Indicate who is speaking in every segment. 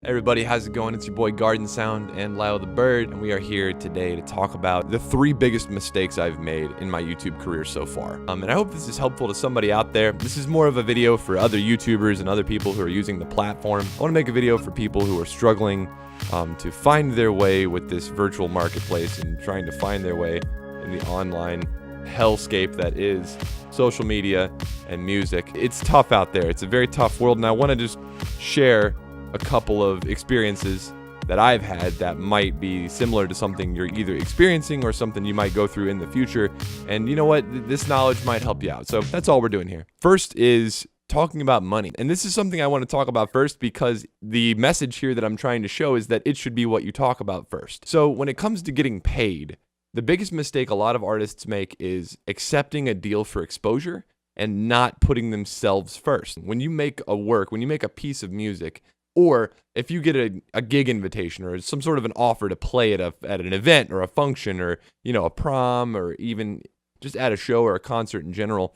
Speaker 1: Everybody, how's it going? It's your boy GARDNSOUND and Lyle the Bird, and we are here today to talk about the 3 biggest mistakes I've made in my YouTube career so far. And I hope this is helpful to somebody out there. This is more of a video for other YouTubers and other people who are using the platform. I want to make a video for people who are struggling to find their way with this virtual marketplace and trying to find their way in the online hellscape that is social media and music. It's tough out there. It's a very tough world, and I want to just share a couple of experiences that I've had that might be similar to something you're either experiencing or something you might go through in the future. And you know what? This knowledge might help you out. So that's all we're doing here. First is talking about money. And this is something I want to talk about first because the message here that I'm trying to show is that it should be what you talk about first. So when it comes to getting paid, the biggest mistake a lot of artists make is accepting a deal for exposure and not putting themselves first. When you make a piece of music, or if you get a gig invitation or some sort of an offer to play at an event or a function or, a prom or even just at a show or a concert in general,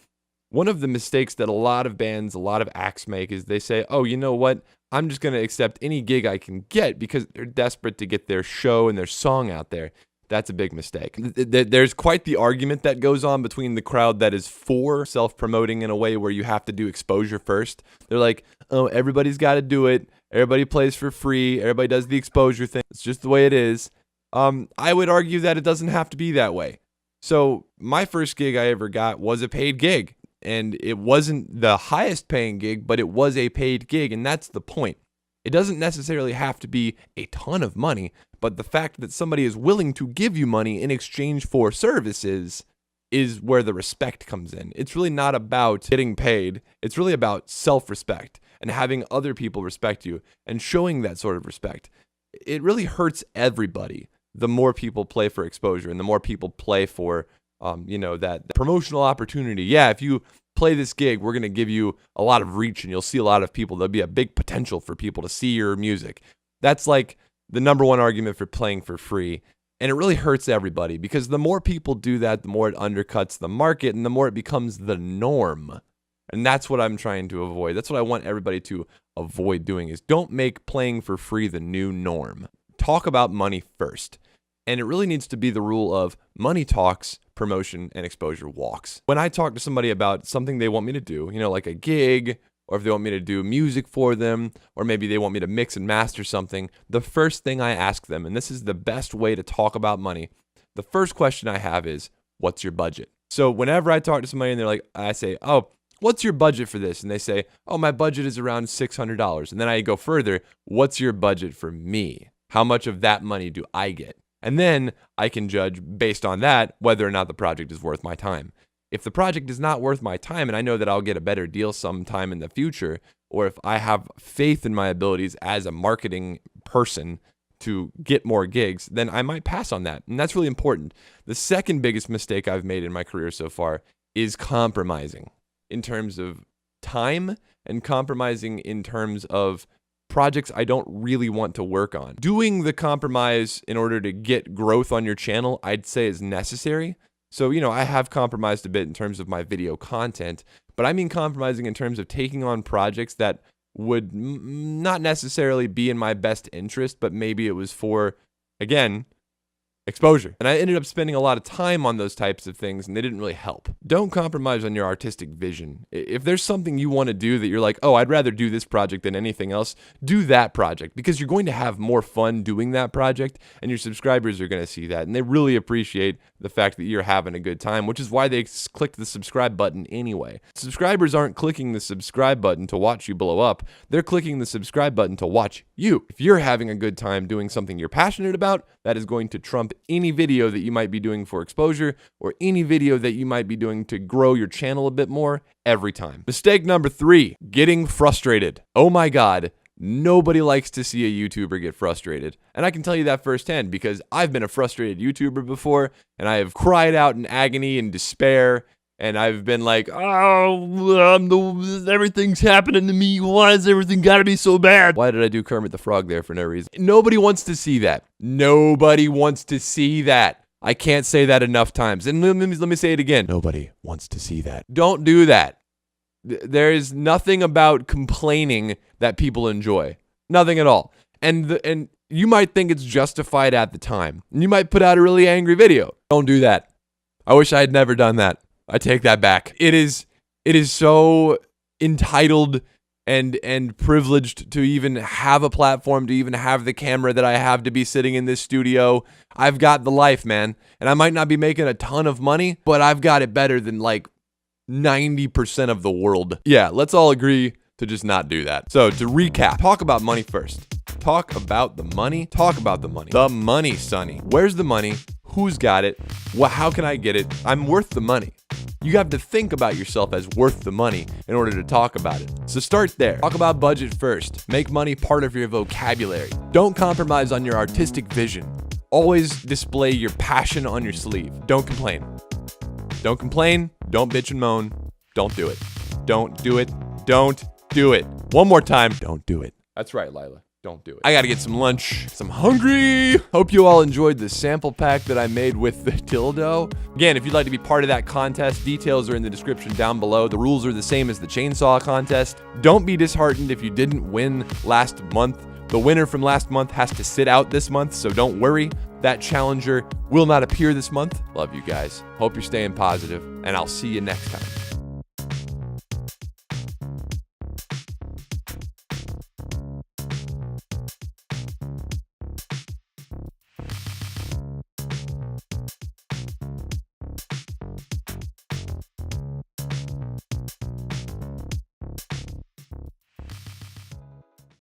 Speaker 1: one of the mistakes that a lot of bands, a lot of acts make is they say, oh, you know what? I'm just going to accept any gig I can get because they're desperate to get their show and their song out there. That's a big mistake. There's quite the argument that goes on between the crowd that is for self-promoting in a way where you have to do exposure first. They're like, oh, everybody's got to do it. Everybody plays for free. Everybody does the exposure thing. It's just the way it is. I would argue that it doesn't have to be that way. So my first gig I ever got was a paid gig. And it wasn't the highest paying gig, but it was a paid gig. And that's the point. It doesn't necessarily have to be a ton of money, but the fact that somebody is willing to give you money in exchange for services is where the respect comes in. It's really not about getting paid. It's really about self-respect and having other people respect you and showing that sort of respect. It really hurts everybody the more people play for exposure and the more people play for, that promotional opportunity. Yeah, if you play this gig, we're going to give you a lot of reach and you'll see a lot of people. There'll be a big potential for people to see your music. That's like the number one argument for playing for free. And it really hurts everybody because the more people do that, the more it undercuts the market and the more it becomes the norm. And that's what I'm trying to avoid. That's what I want everybody to avoid doing is don't make playing for free the new norm. Talk about money first. And it really needs to be the rule of money talks, promotion, and exposure walks. When I talk to somebody about something they want me to do, like a gig, or if they want me to do music for them, or maybe they want me to mix and master something, the first thing I ask them, and this is the best way to talk about money, the first question I have is, what's your budget? So whenever I talk to somebody and they're like, I say, oh, what's your budget for this? And they say, oh, my budget is around $600. And then I go further, what's your budget for me? How much of that money do I get? And then I can judge based on that whether or not the project is worth my time. If the project is not worth my time and I know that I'll get a better deal sometime in the future, or if I have faith in my abilities as a marketing person to get more gigs, then I might pass on that. And that's really important. The second biggest mistake I've made in my career so far is compromising in terms of time and compromising in terms of projects I don't really want to work on. Doing the compromise in order to get growth on your channel, I'd say is necessary. So, I have compromised a bit in terms of my video content, but I mean compromising in terms of taking on projects that would not necessarily be in my best interest, but maybe it was for, again, exposure. And I ended up spending a lot of time on those types of things, and they didn't really help. Don't compromise on your artistic vision. If there's something you want to do that you're like, oh, I'd rather do this project than anything else, do that project because you're going to have more fun doing that project, and your subscribers are going to see that, and they really appreciate the fact that you're having a good time, which is why they clicked the subscribe button anyway. Subscribers aren't clicking the subscribe button to watch you blow up. They're clicking the subscribe button to watch you. If you're having a good time doing something you're passionate about, that is going to trump any video that you might be doing for exposure or any video that you might be doing to grow your channel a bit more every time. Mistake number 3, getting frustrated. Oh my God, nobody likes to see a YouTuber get frustrated. And I can tell you that firsthand because I've been a frustrated YouTuber before and I have cried out in agony and despair. And I've been like, everything's happening to me. Why has everything got to be so bad? Why did I do Kermit the Frog there for no reason? Nobody wants to see that. Nobody wants to see that. I can't say that enough times. And let me say it again. Nobody wants to see that. Don't do that. There is nothing about complaining that people enjoy. Nothing at all. And you might think it's justified at the time. And you might put out a really angry video. Don't do that. I wish I had never done that. I take that back. It is so entitled and privileged to even have a platform, to even have the camera that I have, to be sitting in this studio. I've got the life, man. And I might not be making a ton of money, but I've got it better than like 90% of the world. Yeah, let's all agree to just not do that. So to recap, talk about money first. Talk about the money. Talk about the money. The money, Sonny. Where's the money? Who's got it? How can I get it? I'm worth the money. You have to think about yourself as worth the money in order to talk about it. So start there. Talk about budget first. Make money part of your vocabulary. Don't compromise on your artistic vision. Always display your passion on your sleeve. Don't complain. Don't complain. Don't bitch and moan. Don't do it. Don't do it. Don't do it. One more time. Don't do it. That's right, Lila. Don't do it. I gotta get some lunch. I'm hungry. Hope you all enjoyed the sample pack that I made with the dildo. Again, if you'd like to be part of that contest, details are in the description down below. The rules are the same as the chainsaw contest. Don't be disheartened if you didn't win last month. The winner from last month has to sit out this month, so don't worry. That challenger will not appear this month. Love you guys. Hope you're staying positive, and I'll see you next time.